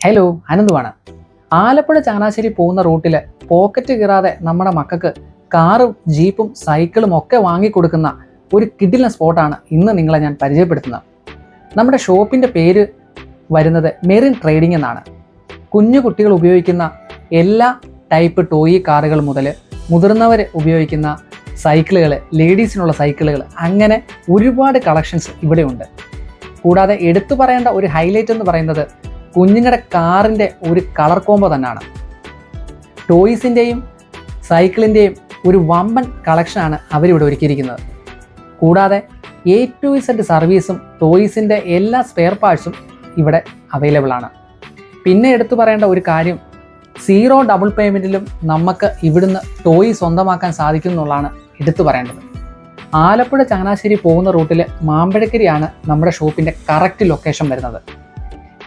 Hello, അനന്തുവാണ്. Alappuzha Changanassery പോകുന്ന റൂട്ടിൽ pocket കീറാതെ നമ്മുടെ മക്കൾക്ക് കാറും ജീപ്പും സൈക്കിളും ഒക്കെ വാങ്ങിക്കൊടുക്കുന്ന ഒരു കിടിലൻ സ്പോട്ടാണ് ഇന്ന് നിങ്ങളെ ഞാൻ പരിചയപ്പെടുത്തുന്നത്. നമ്മുടെ ഷോപ്പിൻ്റെ പേര് വരുന്നത് മെറിൻ ട്രേഡിംഗ് എന്നാണ്. കുഞ്ഞു കുട്ടികൾ ഉപയോഗിക്കുന്ന എല്ലാ ടൈപ്പ് ടോയ് കാറുകൾ മുതൽ മുതിർന്നവർ ഉപയോഗിക്കുന്ന സൈക്കിളുകൾ, ലേഡീസിനുള്ള സൈക്കിളുകൾ, അങ്ങനെ ഒരുപാട് കളക്ഷൻസ് ഇവിടെയുണ്ട്. കൂടാതെ എടുത്തു പറയേണ്ട ഒരു ഹൈലൈറ്റ് എന്ന് പറയുന്നത് കുഞ്ഞുങ്ങളുടെ കാറിൻ്റെ ഒരു കളർ കോംബോ തന്നെയാണ്. ടോയ്സിൻ്റെയും സൈക്കിളിൻ്റെയും ഒരു വമ്പൻ കളക്ഷനാണ് അവരിവിടെ ഒരുക്കിയിരിക്കുന്നത്. കൂടാതെ A to Z സർവീസും ടോയ്സിൻ്റെ എല്ലാ സ്പെയർ പാർട്സും ഇവിടെ അവൈലബിൾ ആണ്. പിന്നെ എടുത്തു പറയേണ്ട ഒരു കാര്യം, 0 ഡബിൾ പേയ്മെൻറ്റിലും നമുക്ക് ഇവിടുന്ന് ടോയ് സ്വന്തമാക്കാൻ സാധിക്കും എന്നുള്ളതാണ് എടുത്തു പറയേണ്ടത്. ആലപ്പുഴ ചങ്ങനാശ്ശേരി പോകുന്ന റൂട്ടിൽ മാമ്പഴക്കരിയാണ് നമ്മുടെ ഷോപ്പിൻ്റെ കറക്റ്റ് ലൊക്കേഷൻ വരുന്നത്.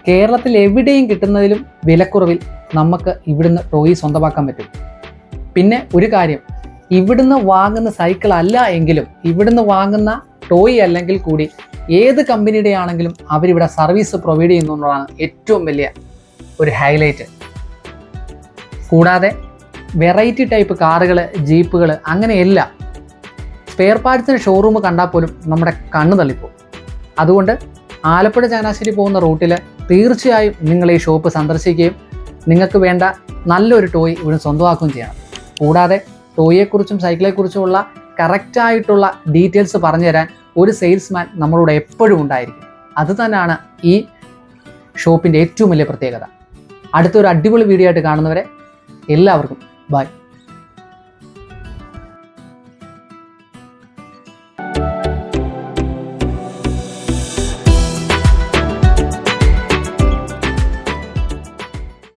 കേരളത്തിൽ എവിടെയും കിട്ടുന്നതിലും വിലക്കുറവിൽ നമുക്ക് ഇവിടുന്ന് ടോയ് സ്വന്തമാക്കാൻ പറ്റും. പിന്നെ ഒരു കാര്യം, ഇവിടുന്ന് വാങ്ങുന്ന സൈക്കിൾ അല്ല എങ്കിലും ഇവിടുന്ന് വാങ്ങുന്ന ടോയ് അല്ലെങ്കിൽ കൂടി ഏത് കമ്പനിയുടെ ആണെങ്കിലും അവരിവിടെ സർവീസ് പ്രൊവൈഡ് ചെയ്യുന്നു എന്നുള്ളതാണ് ഏറ്റവും വലിയ ഒരു ഹൈലൈറ്റ്. കൂടാതെ വെറൈറ്റി ടൈപ്പ് കാറുകൾ, ജീപ്പുകൾ, അങ്ങനെയല്ല സ്പെയർ പാർട്സിൻ്റെ ഷോറൂം കണ്ടാൽ പോലും നമ്മുടെ കണ്ണ് തള്ളിപ്പോകും. അതുകൊണ്ട് ആലപ്പുഴ ചങ്ങനാശ്ശേരി പോകുന്ന റൂട്ടിൽ തീർച്ചയായും നിങ്ങൾ ഈ ഷോപ്പ് സന്ദർശിക്കുകയും നിങ്ങൾക്ക് വേണ്ട നല്ലൊരു ടോയ് ഇവിടെ സ്വന്തമാക്കുകയും ചെയ്യണം. കൂടാതെ ടോയെക്കുറിച്ചും സൈക്കിളെക്കുറിച്ചുമുള്ള കറക്റ്റായിട്ടുള്ള ഡീറ്റെയിൽസ് പറഞ്ഞു തരാൻ ഒരു സെയിൽസ്മാൻ നമ്മളോട് എപ്പോഴും ഉണ്ടായിരിക്കും. അത് തന്നെയാണ് ഈ ഷോപ്പിൻ്റെ ഏറ്റവും വലിയ പ്രത്യേകത. അടുത്തൊരു അടിപൊളി വീഡിയോ ആയിട്ട് കാണുന്നവരെ എല്ലാവർക്കും ബൈ.